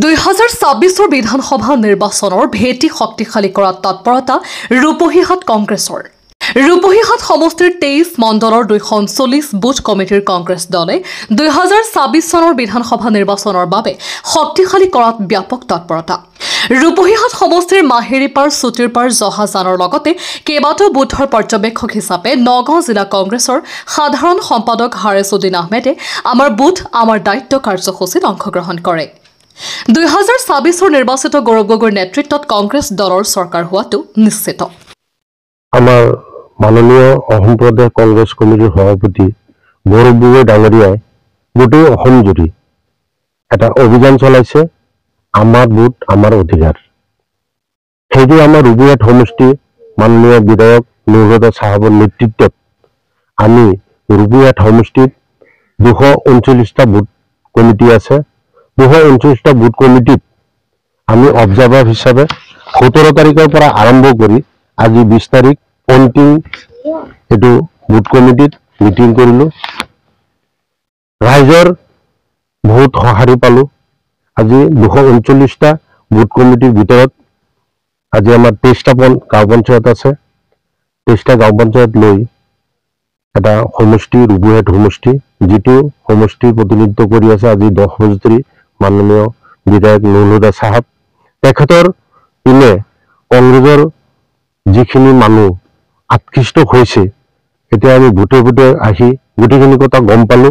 2024 বিধানসভা নিৰ্বাচনৰ ভেটি শক্তিশালী কৰাত তৎপৰতা ৰূপহীহাট কংগ্ৰেছৰ ৰূপহীহাট সমষ্টিৰ 23 মণ্ডলৰ 240 বুথ কমিটিৰ কংগ্ৰেছ দলে 2024 চনৰ বিধানসভা নিৰ্বাচনৰ বাবে শক্তিশালী কৰাত ব্যাপক তৎপৰতা ৰূপহীহাট সমষ্টিৰ মাহিৰীপাৰ সুতিৰপাৰ জহাজানৰ লগতে কেইবাটাও বুথৰ পৰ্যবেক্ষক হিচাপে নগাঁও জিলা কংগ্ৰেছৰ সাধাৰণ সম্পাদক হাৰেছুদ্দিন আহমেদে আমাৰ বুথ আমাৰ দায়িত্ব কাৰ্যসূচীত অংশগ্ৰহণ কৰে 2024 নিৰ্বাচিত গৌৰৱ গগৈৰ নেতৃত্বত কংগ্ৰেছ দলৰ চৰকাৰ হোৱাটো নিশ্চিত আমাৰ মাননীয় অসম প্ৰদেশ কংগ্ৰেছ কমিটিৰ সভাপতি গৌৰৱ গগৈ ডাঙৰীয়াই গোটেই অসম জুৰি এটা অভিযান চলাইছে আমাৰ বুথ আমাৰ অধিকাৰ সেইটো আমাৰ ৰূপহীহাট সমষ্টি মাননীয় বিধায়ক নুৰহুদা সাহেবৰ নেতৃত্বত আমি ৰূপহীহাট সমষ্টিত 239টা বুথ কমিটি আছে 239টা বুথ কমিটিত আমি অবজাৰ্ভাৰ হিচাপে 17 তাৰিখৰ পৰা আৰম্ভ কৰি আজি 20 তাৰিখ অন্তিম এটো বুথ কমিটিত মিটিং কৰিলো ৰাইজৰ বহুত সহাৰি পালো আজি 239টা বুথ কমিটিৰ ভিতৰত আজি আমাৰ 23টা গাঁও পঞ্চায়ত আছে 23টা গাঁও পঞ্চায়ত লৈ এটা সমষ্টি ৰূপহীহাট সমষ্টি যেটো সমষ্টিৰ প্ৰতিনিধিত্ব কৰি আছে আজি 10 বছৰি মাননীয় বিধায়ক নুৰহুদা সাহেব তেখেতৰ ইনে কংগ্ৰেছৰ যিখিনি মানুহ আত্মীষ্ট হৈছে এতিয়া আমি বুটে বুটে আহি গোটেইখিনি কথা গম পালো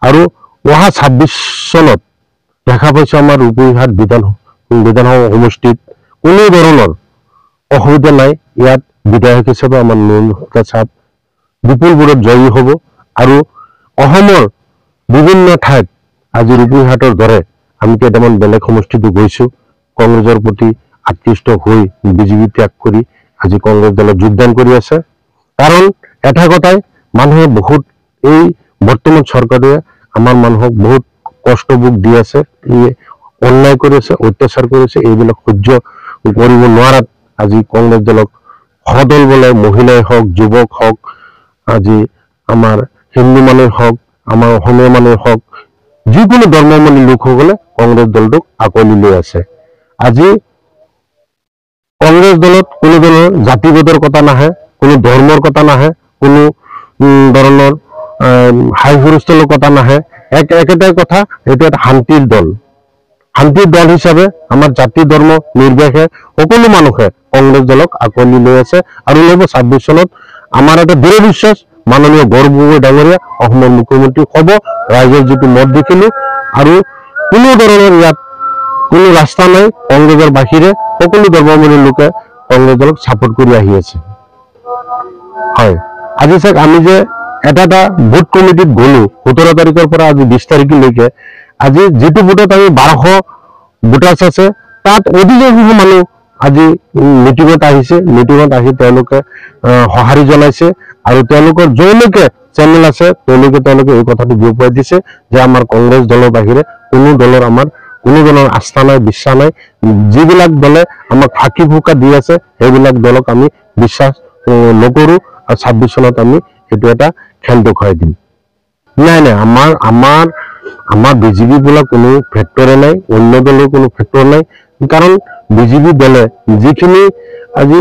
আৰু অহা 26 চনত দেখা পাইছে আমাৰ ৰূপহীহাট বিধানসভা সমষ্টিত কোনো ধৰণৰ অসুবিধা নাই ইয়াত বিধায়ক হিচাপে আমাৰ নুৰহুদা সাহেব বিপুলপুৰত জয়ী হ'ব আৰু অসমৰ বিভিন্ন ঠাইত আজি ৰূপহীহাটৰ দৰে আমি কেইটামান বেলেগ সমষ্টিতো গৈছো কংগ্ৰেছৰ প্ৰতি আকৃষ্ট হৈ বিজেপি ত্যাগ কৰি আজি কংগ্ৰেছ দলত যোগদান কৰি আছে কাৰণ এটা কথাই মানুহে বহুত এই বৰ্তমান চৰকাৰে আমাৰ মানুহক বহুত কষ্ট ভোগ দি আছে অন্যায় কৰি আছে অত্যাচাৰ কৰিছে এইবিলাক সহ্য কৰিব নোৱাৰাত আজি কংগ্ৰেছ দলক সদল বলে মহিলাই হওক যুৱক হওক আজি আমাৰ হিন্দু মানুহ হওক আমাৰ অসমীয়া মানুহ হওক যিকোনো ধৰ্মাৱলম্বী লোকসকলে কংগ্ৰেছ দলটোক আকোৱালি লৈ আছে আজি কংগ্ৰেছ দলত কোনো ধৰণৰ জাতিগতৰ কথা নাহে কোনো ধৰ্মৰ কথা নাহে কোনো ধৰণৰ হাই হুলস্থুলৰ কথা নাহে একেটাই কথা এইটো এটা শান্তিৰ দল হিচাপে আমাৰ জাতি ধৰ্ম নিৰ্বিশেষে সকলো মানুহে কংগ্ৰেছ দলক আকোৱালি লৈ আছে আৰু 2026 চনত আমাৰ এটা দৃঢ় বিশ্বাস মাননীয় গৌৰৱ গগৈ ডাঙৰীয়া অসমৰ মুখ্যমন্ত্ৰী হ'ব ৰাইজৰ যিটো মত দেখিলো আৰু কোনো ধৰণৰ ইয়াত কোনো ৰাস্তা নাই কংগ্ৰেছৰ বাহিৰে সকলো ধৰ্মাৱলম্বী লোকে কংগ্ৰেছ দলক সাপোৰ্ট কৰি আহি আছে হয় আজি চাওক আমি যে এটা বুথ কমিটিত গলো 17 তাৰিখৰ পৰা আজি 20 তাৰিখলৈকে আজি যেটো বুথত আমি 1200 ভোটাৰ্ছ আছে তাত অধিকাংশ মানুহ আজি মিটিঙত আহিছে মিটিঙত আহি তেওঁলোকে সহাৰি জনাইছে আৰু তেওঁলোকৰ জয়লৈকে চেনেল আছে তেওঁলোকে এই কথাটো বিয়পাই দিছে যে আমাৰ কংগ্ৰেছ দলৰ বাহিৰে কোনো দলৰ আমাৰ কোনো ধৰণৰ আস্থা নাই বিশ্বাস নাই যিবিলাক দলে আমাক ফাঁকি ফুকা দি আছে সেইবিলাক দলক আমি বিশ্বাস নকৰো আৰু 26 চনত আমি এটো এটা খেল দেখুৱাই দিম নাই আমাৰ বিজেপি বলা কোনো ফেক্টৰে নাই অন্য দলৰ কোনো ফেক্টৰ নাই কাৰণ বিজেপি দলে যিখিনি আজি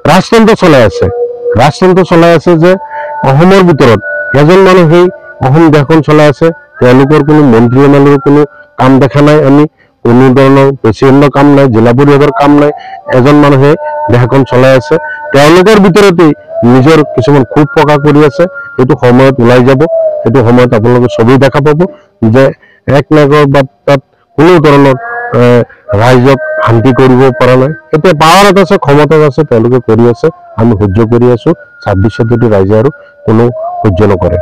ৰাজতন্ত্ৰ চলাই আছে যে অসমৰ ভিতৰত এজন মানুহে অসম দেশখন চলাই আছে তেওঁলোকৰ কোনো মন্ত্ৰীমানৰ কোনো কাম দেখা নাই আমি কোনো ধৰণৰ প্ৰেচিডেণ্টৰ কাম নাই জিলা পৰিষদৰ কাম নাই এজন মানুহে দেশখন চলাই আছে তেওঁলোকৰ ভিতৰতে নিজৰ কিছুমান খুব প্ৰকাশ কৰি আছে এইটো সময়ত ওলাই যাব এইটো সময়ত আপোনালোকে সবেই দেখা পাব যে এক নাগৰ বাৰ্তাত কোনো ধৰণৰ ৰাইজক শান্তি কৰিব পৰা নাই এতিয়া পাৱাৰত আছে ক্ষমতাত আছে তেওঁলোকে কৰি আছে আমি সহ্য কৰি আছো 26 যদি ৰাইজে আৰু কোনো সহ্য নকৰে